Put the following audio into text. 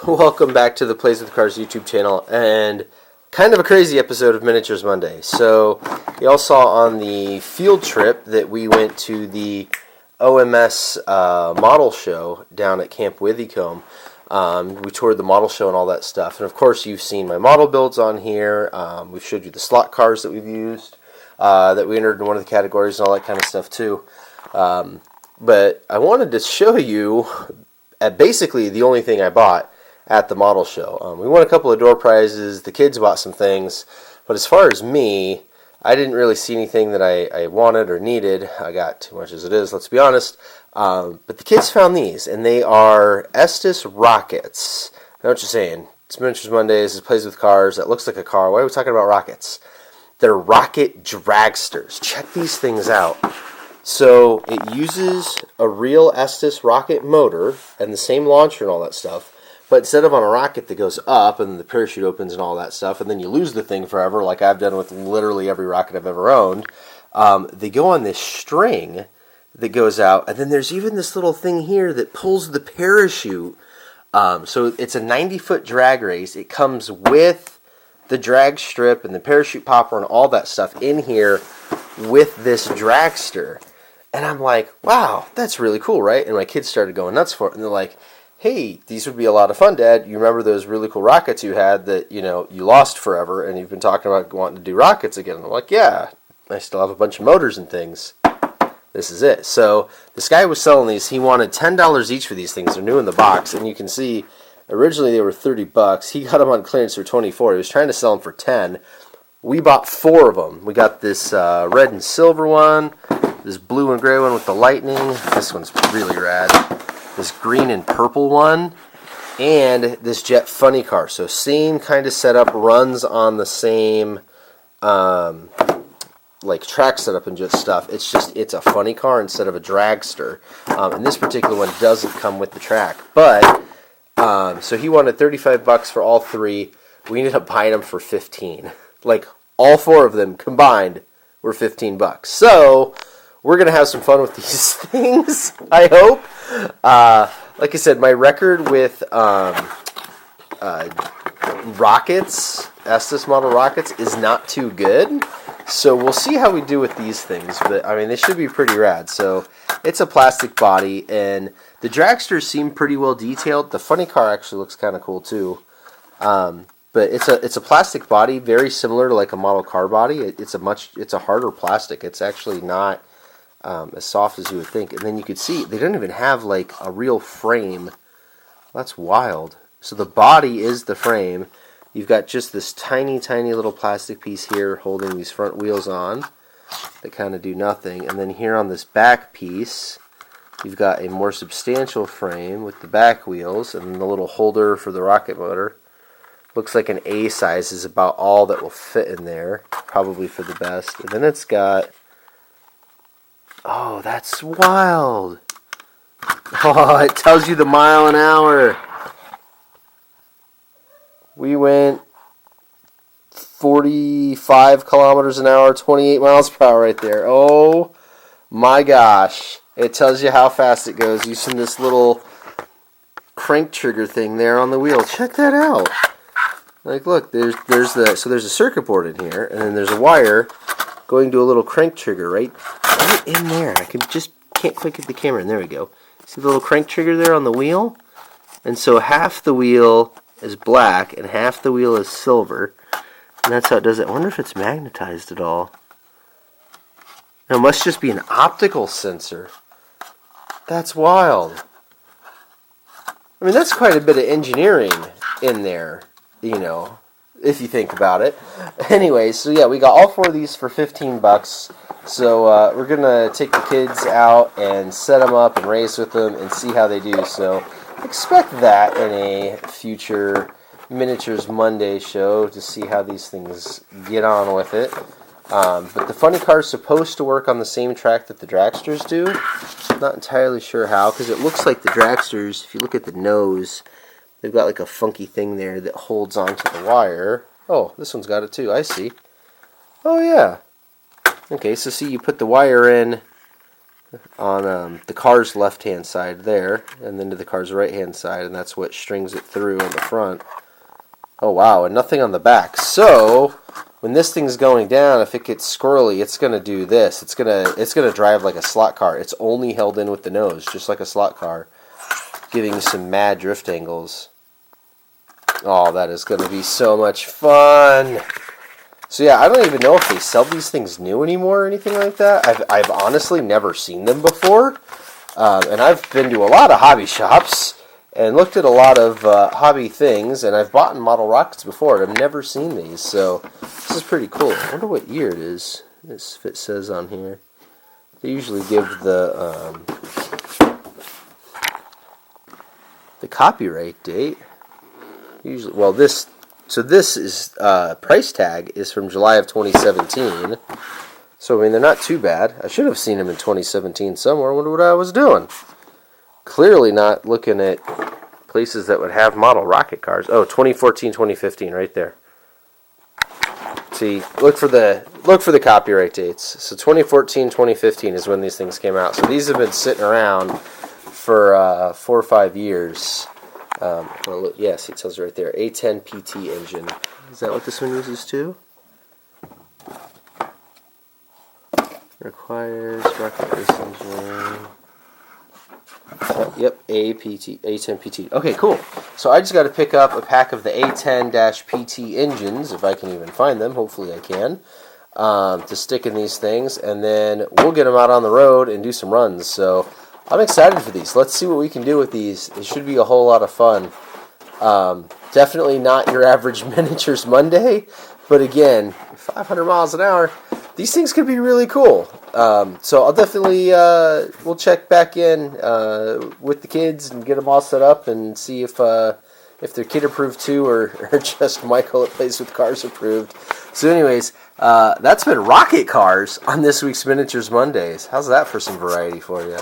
Welcome back to the Plays with Cars YouTube channel, and kind of a crazy episode of Miniatures Monday. So, you all saw on the field trip that we went to the OMS model show down at Camp Withycombe. We toured the model show and all that stuff, and of course you've seen my model builds on here. We've showed you the slot cars that we've used, that we entered in one of the categories and all that kind of stuff too. But I wanted to show you basically the only thing I bought at the model show. We won a couple of door prizes, the kids bought some things, but as far as me, I didn't really see anything that I wanted or needed. I got too much as it is, let's be honest. But the kids found these, and they are Estes rockets. I know what you're saying. It's Miniatures Mondays, it plays with cars, that looks like a car. Why are we talking about rockets? They're rocket dragsters. Check these things out. So it uses a real Estes rocket motor and the same launcher and all that stuff, but instead of on a rocket that goes up and the parachute opens and all that stuff, and then you lose the thing forever, like I've done with literally every rocket I've ever owned, they go on this string that goes out, and then there's even this little thing here that pulls the parachute. So it's a 90-foot drag race. It comes with the drag strip and the parachute popper and all that stuff in here with this dragster. And I'm like, wow, that's really cool, right? And my kids started going nuts for it. And they're like, hey, these would be a lot of fun, Dad. You remember those really cool rockets you had that, you lost forever, and you've been talking about wanting to do rockets again. And I'm like, yeah, I still have a bunch of motors and things. This is it. So this guy was selling these. He wanted $10 each for these things. They're new in the box. And you can see, originally they were $30. He got them on clearance for $24. He was trying to sell them for $10. We bought 4 of them. We got this red and silver one, this blue and gray one with the lightning. This one's really rad. This green and purple one, and this jet funny car. So same kind of setup, runs on the same like track setup and just stuff. It's a funny car instead of a dragster. And this particular one doesn't come with the track. But so he wanted $35 for all 3. We ended up buying them for $15. Like all 4 of them combined were $15. So we're going to have some fun with these things, I hope. Like I said, my record with rockets, Estes model rockets, is not too good. So we'll see how we do with these things. But, I mean, they should be pretty rad. So it's a plastic body, and the dragsters seem pretty well detailed. The funny car actually looks kind of cool, too. But it's a plastic body, very similar to like a model car body. It's a harder plastic. It's actually not as soft as you would think. And then you could see they don't even have like a real frame. That's wild. So the body is the frame. You've got just this tiny, tiny little plastic piece here holding these front wheels on that kind of do nothing. And then here on this back piece, you've got a more substantial frame with the back wheels and the little holder for the rocket motor. Looks like an A size is about all that will fit in there, probably for the best. And then it's got, oh, that's wild. Oh, it tells you the mile an hour. We went 45 kilometers an hour, 28 miles per hour right there. Oh my gosh. It tells you how fast it goes using this little crank trigger thing there on the wheel. Check that out. Like, look, there's a circuit board in here, and then there's a wire going to a little crank trigger right in there. I can't click at the camera, and there we go. See the little crank trigger there on the wheel? And so half the wheel is black, and half the wheel is silver, and that's how it does it. I wonder if it's magnetized at all. It must just be an optical sensor. That's wild. I mean, that's quite a bit of engineering in there. If you think about it. Anyway, so yeah, we got all 4 of these for $15. So we're going to take the kids out and set them up and race with them and see how they do. So expect that in a future Miniatures Monday show to see how these things get on with it. But the funny car is supposed to work on the same track that the dragsters do. Not entirely sure how, because it looks like the dragsters, if you look at the nose, they've got like a funky thing there that holds onto the wire. Oh, this one's got it too. I see. Oh, yeah. Okay, so see, you put the wire in on the car's left-hand side there, and then to the car's right-hand side, and that's what strings it through on the front. Oh wow, and nothing on the back. So when this thing's going down, if it gets squirrely, it's gonna do this. It's gonna drive like a slot car. It's only held in with the nose, just like a slot car, giving you some mad drift angles. Oh, that is gonna be so much fun. So yeah, I don't even know if they sell these things new anymore or anything like that. I've honestly never seen them before, and I've been to a lot of hobby shops and looked at a lot of hobby things, and I've bought model rockets before, and I've never seen these, so this is pretty cool. I wonder what year it is, if it says on here. They usually give the copyright date. Usually, well, this is price tag is from July of 2017. So I mean, they're not too bad. I should have seen them in 2017 somewhere. I wonder what I was doing. Clearly not looking at places that would have model rocket cars. Oh, 2014, 2015, right there. See, look for the copyright dates. So 2014, 2015 is when these things came out. So these have been sitting around for 4 or 5 years. Well, look, yes, it tells right there, A10 PT engine. Is that what this one uses too? Requires rocket race engine. Yep, A10 PT. Okay, cool. So I just got to pick up a pack of the A10-PT engines, if I can even find them. Hopefully I can, to stick in these things, and then we'll get them out on the road and do some runs. So I'm excited for these. Let's see what we can do with these. It should be a whole lot of fun. Definitely not your average Miniatures Monday, but again, 500 miles an hour, these things could be really cool. So I'll definitely, we'll check back in with the kids and get them all set up and see if they're kid approved too, or just Michael that plays with cars approved. So anyways, that's been Rocket Cars on this week's Miniatures Mondays. How's that for some variety for you?